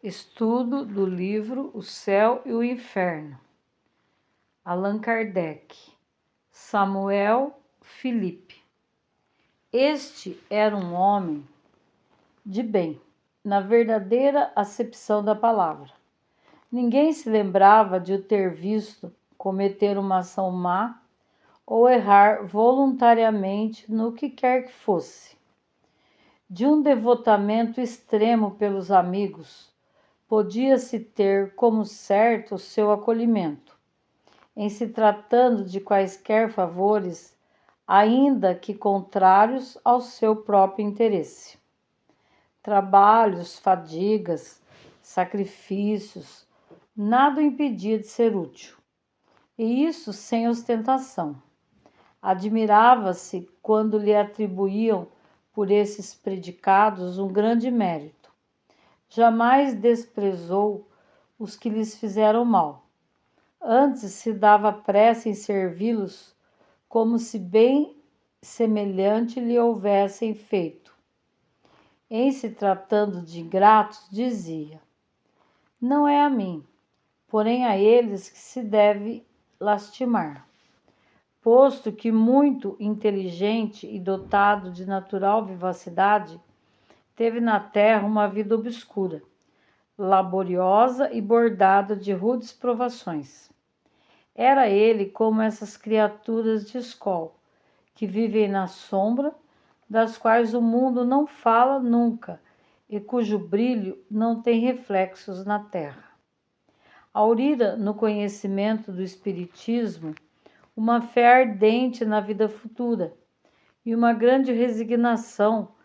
Estudo do livro O Céu e o Inferno. Allan Kardec. Samuel Filipe. Este era um homem de bem, na verdadeira acepção da palavra. Ninguém se lembrava de o ter visto cometer uma ação má ou errar voluntariamente no que quer que fosse. De um devotamento extremo pelos amigos, podia-se ter como certo o seu acolhimento, em se tratando de quaisquer favores, ainda que contrários ao seu próprio interesse. Trabalhos, fadigas, sacrifícios, nada o impedia de ser útil, e isso sem ostentação. Admirava-se quando lhe atribuíam por esses predicados um grande mérito. Jamais desprezou os que lhes fizeram mal. Antes se dava pressa em servi-los como se bem semelhante lhe houvessem feito. Em se tratando de ingratos, dizia: não é a mim, porém a eles que se deve lastimar. Posto que muito inteligente e dotado de natural vivacidade, teve na terra uma vida obscura, laboriosa e bordada de rudes provações. Era ele como essas criaturas de escola, que vivem na sombra, das quais o mundo não fala nunca e cujo brilho não tem reflexos na terra. Aurira no conhecimento do Espiritismo uma fé ardente na vida futura e uma grande resignação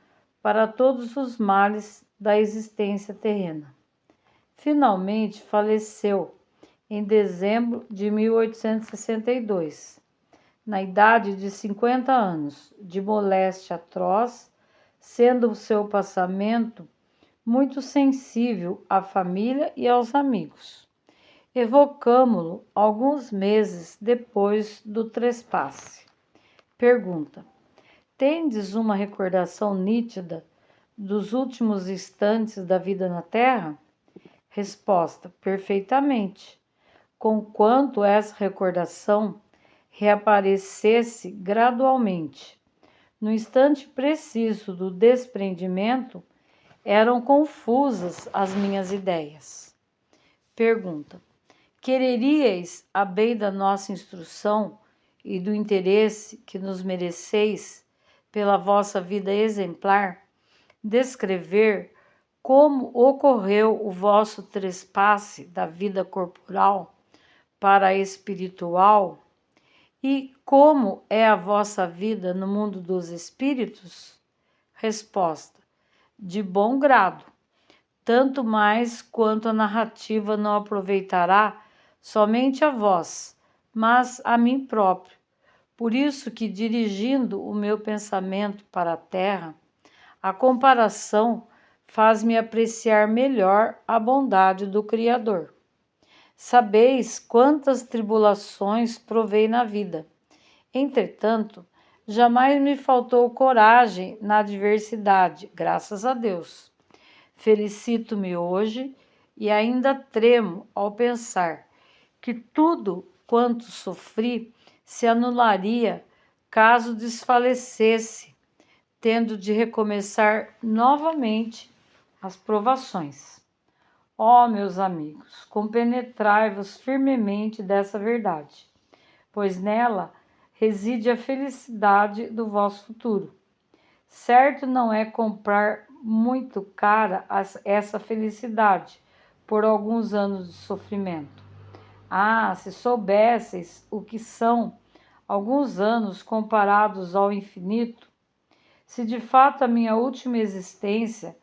para todos os males da existência terrena. Finalmente faleceu em dezembro de 1862, na idade de 50 anos, de moléstia atroz, sendo o seu passamento muito sensível à família e aos amigos. Evocamo-lo alguns meses depois do trespasse. Pergunta: tendes uma recordação nítida dos últimos instantes da vida na Terra? Resposta: perfeitamente. Conquanto essa recordação reaparecesse gradualmente. No instante preciso do desprendimento, eram confusas as minhas ideias. Pergunta: quereríeis, a bem da nossa instrução e do interesse que nos mereceis pela vossa vida exemplar, descrever como ocorreu o vosso trespasse da vida corporal para a espiritual e como é a vossa vida no mundo dos espíritos? Resposta: de bom grado, tanto mais quanto a narrativa não aproveitará somente a vós, mas a mim próprio. Por isso que, dirigindo o meu pensamento para a terra, a comparação faz-me apreciar melhor a bondade do Criador. Sabeis quantas tribulações provei na vida. Entretanto, jamais me faltou coragem na adversidade, graças a Deus. Felicito-me hoje e ainda tremo ao pensar que tudo quanto sofri se anularia caso desfalecesse, tendo de recomeçar novamente as provações. Ó, meus amigos, compenetrai-vos firmemente dessa verdade, pois nela reside a felicidade do vosso futuro. Certo não é comprar muito cara essa felicidade por alguns anos de sofrimento. Ah, se soubesseis o que são alguns anos comparados ao infinito, se de fato a minha última existência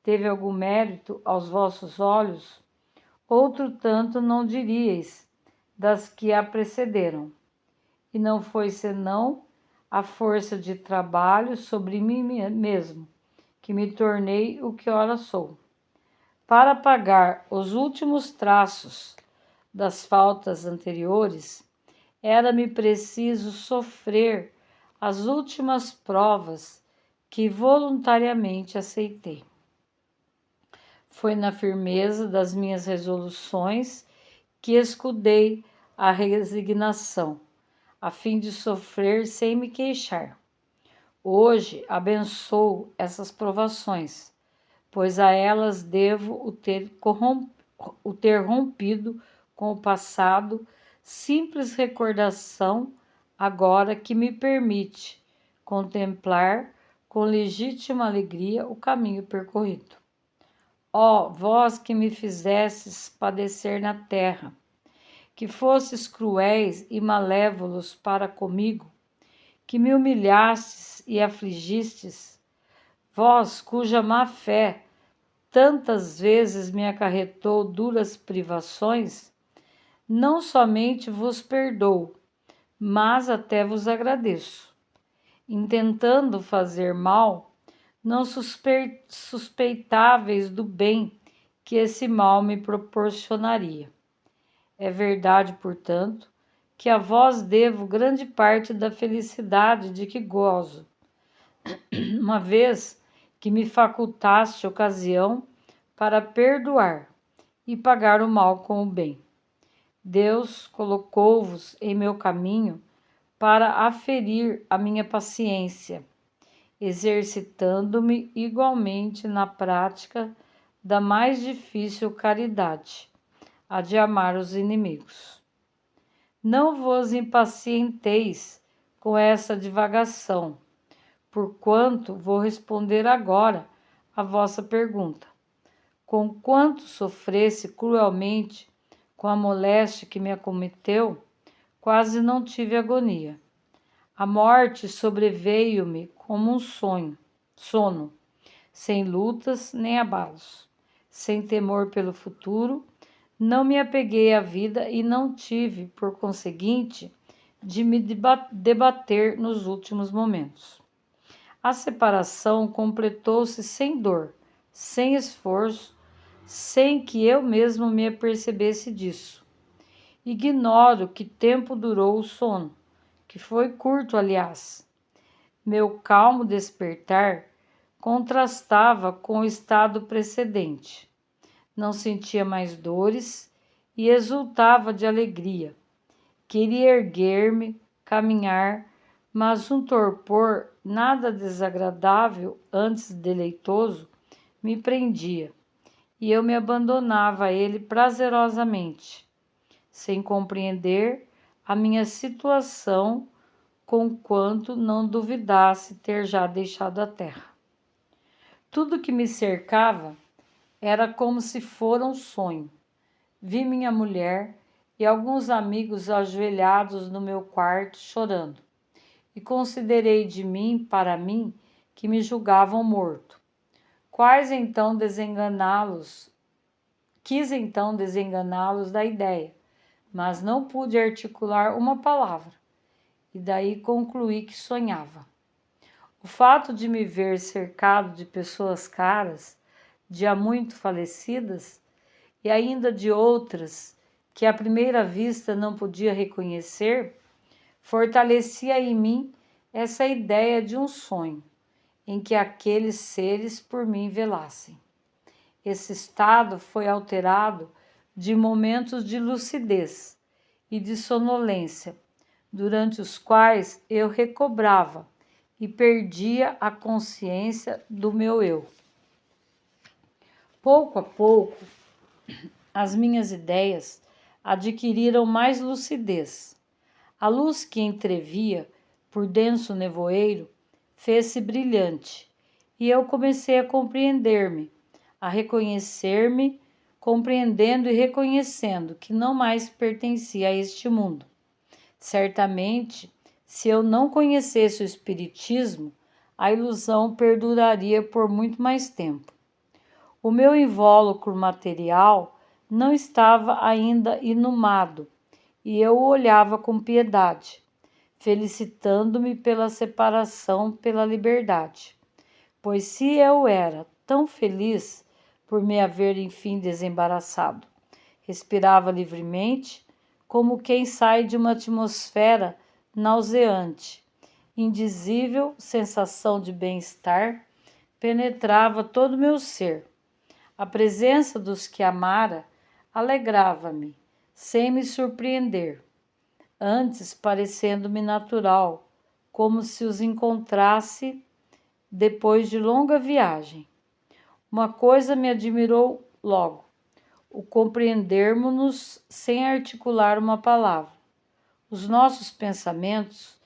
teve algum mérito aos vossos olhos, outro tanto não diríeis das que a precederam. E não foi senão a força de trabalho sobre mim mesmo, que me tornei o que ora sou. Para pagar os últimos traços das faltas anteriores, era-me preciso sofrer as últimas provas que voluntariamente aceitei. Foi na firmeza das minhas resoluções que escudei a resignação, a fim de sofrer sem me queixar. Hoje abençoo essas provações, pois a elas devo o ter rompido com o passado, simples recordação agora que me permite contemplar com legítima alegria o caminho percorrido. Ó, vós que me fizestes padecer na terra, que fostes cruéis e malévolos para comigo, que me humilhastes e afligistes, vós cuja má fé tantas vezes me acarretou duras privações, não somente vos perdoo, mas até vos agradeço. Intentando fazer mal, não suspeitáveis do bem que esse mal me proporcionaria. É verdade, portanto, que a vós devo grande parte da felicidade de que gozo, uma vez que me facultaste ocasião para perdoar e pagar o mal com o bem. Deus colocou-vos em meu caminho para aferir a minha paciência, exercitando-me igualmente na prática da mais difícil caridade, a de amar os inimigos. Não vos impacienteis com essa divagação, porquanto vou responder agora a vossa pergunta. Conquanto sofresse cruelmente com a moléstia que me acometeu, quase não tive agonia. A morte sobreveio-me como um sono, sem lutas nem abalos, sem temor pelo futuro. Não me apeguei à vida e não tive, por conseguinte, de me debater nos últimos momentos. A separação completou-se sem dor, sem esforço, sem que eu mesmo me apercebesse disso. Ignoro que tempo durou o sono, que foi curto, aliás. Meu calmo despertar contrastava com o estado precedente. Não sentia mais dores e exultava de alegria. Queria erguer-me, caminhar, mas um torpor nada desagradável, antes deleitoso, me prendia, e eu me abandonava a ele prazerosamente, sem compreender a minha situação, conquanto não duvidasse ter já deixado a terra. Tudo que me cercava era como se fora um sonho. Vi minha mulher e alguns amigos ajoelhados no meu quarto chorando, e considerei de mim para mim que me julgavam morto. Quis então desenganá-los da ideia, mas não pude articular uma palavra, e daí concluí que sonhava. O fato de me ver cercado de pessoas caras, de há muito falecidas, e ainda de outras que à primeira vista não podia reconhecer, fortalecia em mim essa ideia de um sonho, em que aqueles seres por mim velassem. Esse estado foi alterado de momentos de lucidez e de sonolência, durante os quais eu recobrava e perdia a consciência do meu eu. Pouco a pouco, as minhas ideias adquiriram mais lucidez. A luz que entrevia por denso nevoeiro fez-se brilhante, e eu comecei a compreender-me, a reconhecer-me, compreendendo e reconhecendo que não mais pertencia a este mundo. Certamente, se eu não conhecesse o Espiritismo, a ilusão perduraria por muito mais tempo. O meu invólucro material não estava ainda inumado, e eu o olhava com piedade, felicitando-me pela separação, pela liberdade. Pois se eu era tão feliz por me haver enfim desembaraçado, respirava livremente, como quem sai de uma atmosfera nauseante. Indizível sensação de bem-estar penetrava todo o meu ser. A presença dos que amara alegrava-me, sem me surpreender, antes parecendo-me natural, como se os encontrasse depois de longa viagem. Uma coisa me admirou logo: o compreendermos-nos sem articular uma palavra. Os nossos pensamentos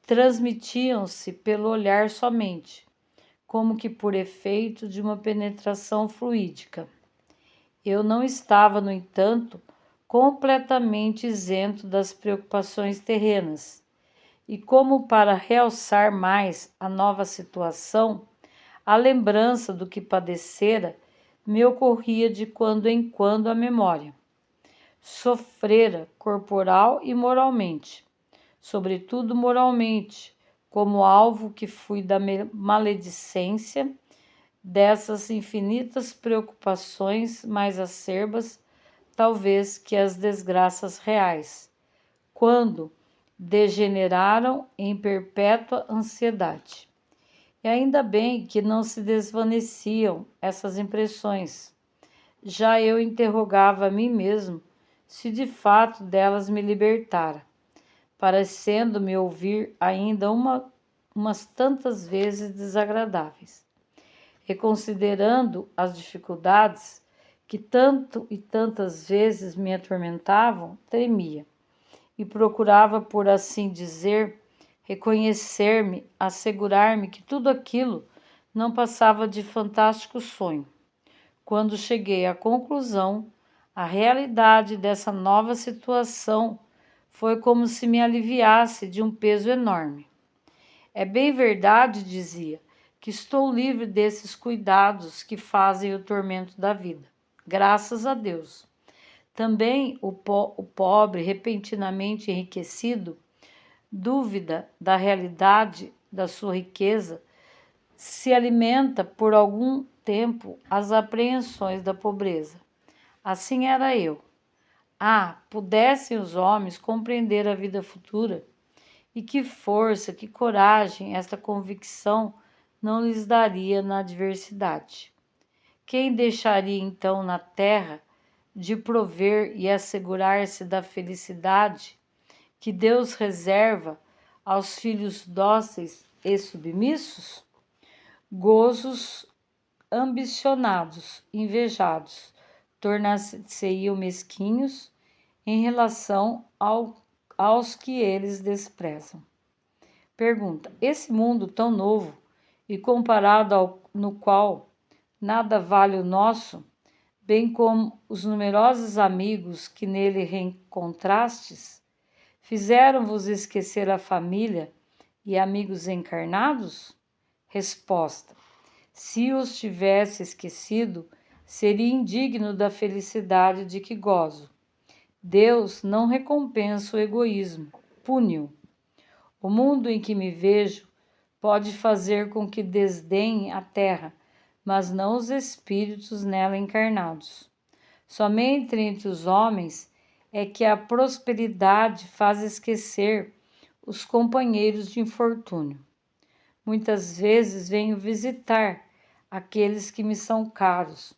transmitiam-se pelo olhar somente, como que por efeito de uma penetração fluídica. Eu não estava, no entanto, completamente isento das preocupações terrenas, e como para realçar mais a nova situação, a lembrança do que padecera me ocorria de quando em quando à memória. Sofrera corporal e moralmente, sobretudo moralmente, como alvo que fui da maledicência dessas infinitas preocupações mais acerbas, talvez, que as desgraças reais, quando degeneraram em perpétua ansiedade. E ainda bem que não se desvaneciam essas impressões. Já eu interrogava a mim mesmo se de fato delas me libertara, parecendo-me ouvir ainda umas tantas vezes desagradáveis. Reconsiderando as dificuldades que tanto e tantas vezes me atormentavam, tremia e procurava, por assim dizer, reconhecer-me, assegurar-me que tudo aquilo não passava de fantástico sonho. Quando cheguei à conclusão, a realidade dessa nova situação foi como se me aliviasse de um peso enorme. É bem verdade, dizia, que estou livre desses cuidados que fazem o tormento da vida. Graças a Deus. Também o pobre, repentinamente enriquecido, dúvida da realidade da sua riqueza, se alimenta por algum tempo as apreensões da pobreza. Assim era eu. Pudessem os homens compreender a vida futura, e que força, que coragem esta convicção não lhes daria na adversidade. Quem deixaria então na terra de prover e assegurar-se da felicidade que Deus reserva aos filhos dóceis e submissos? Gozos ambicionados, invejados, tornar-se-iam mesquinhos em relação aos que eles desprezam. Pergunta: esse mundo tão novo e comparado no qual nada vale o nosso, bem como os numerosos amigos que nele reencontrastes, fizeram-vos esquecer a família e amigos encarnados? Resposta: se os tivesse esquecido, seria indigno da felicidade de que gozo. Deus não recompensa o egoísmo, pune-o. O mundo em que me vejo pode fazer com que desdenhe a terra, mas não os espíritos nela encarnados. Somente entre os homens é que a prosperidade faz esquecer os companheiros de infortúnio. Muitas vezes venho visitar aqueles que me são caros,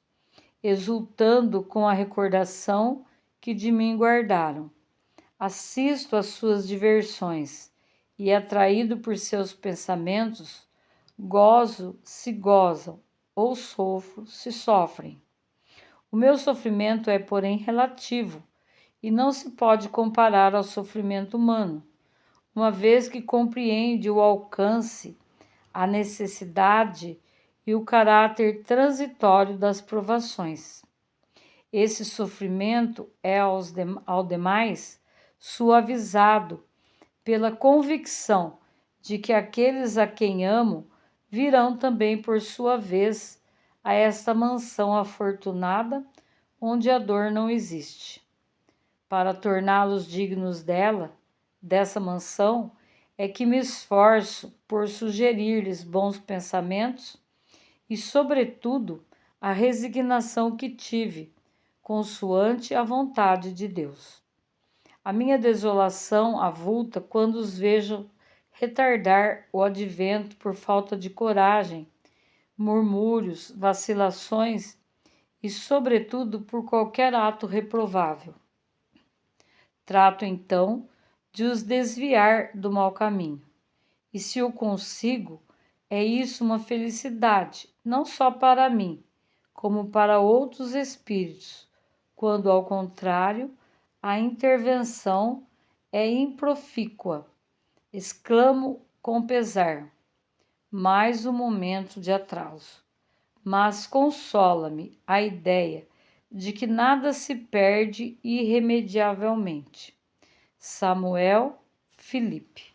exultando com a recordação que de mim guardaram. Assisto às suas diversões e, atraído por seus pensamentos, gozo se gozam ou sofro se sofrem. O meu sofrimento é, porém, relativo e não se pode comparar ao sofrimento humano, uma vez que compreende o alcance, a necessidade e o caráter transitório das provações. Esse sofrimento é ao demais suavizado pela convicção de que aqueles a quem amo virão também por sua vez a esta mansão afortunada onde a dor não existe. Para torná-los dignos dessa mansão, é que me esforço por sugerir-lhes bons pensamentos e, sobretudo, a resignação que tive, consoante a vontade de Deus. A minha desolação avulta quando os vejo retardar o advento por falta de coragem, murmúrios, vacilações e, sobretudo, por qualquer ato reprovável. Trato, então, de os desviar do mau caminho. E se eu consigo, é isso uma felicidade, não só para mim, como para outros espíritos, quando, ao contrário, a intervenção é improfícua. Exclamo com pesar, mais um momento de atraso. Mas consola-me a ideia de que nada se perde irremediavelmente. Samuel Felipe.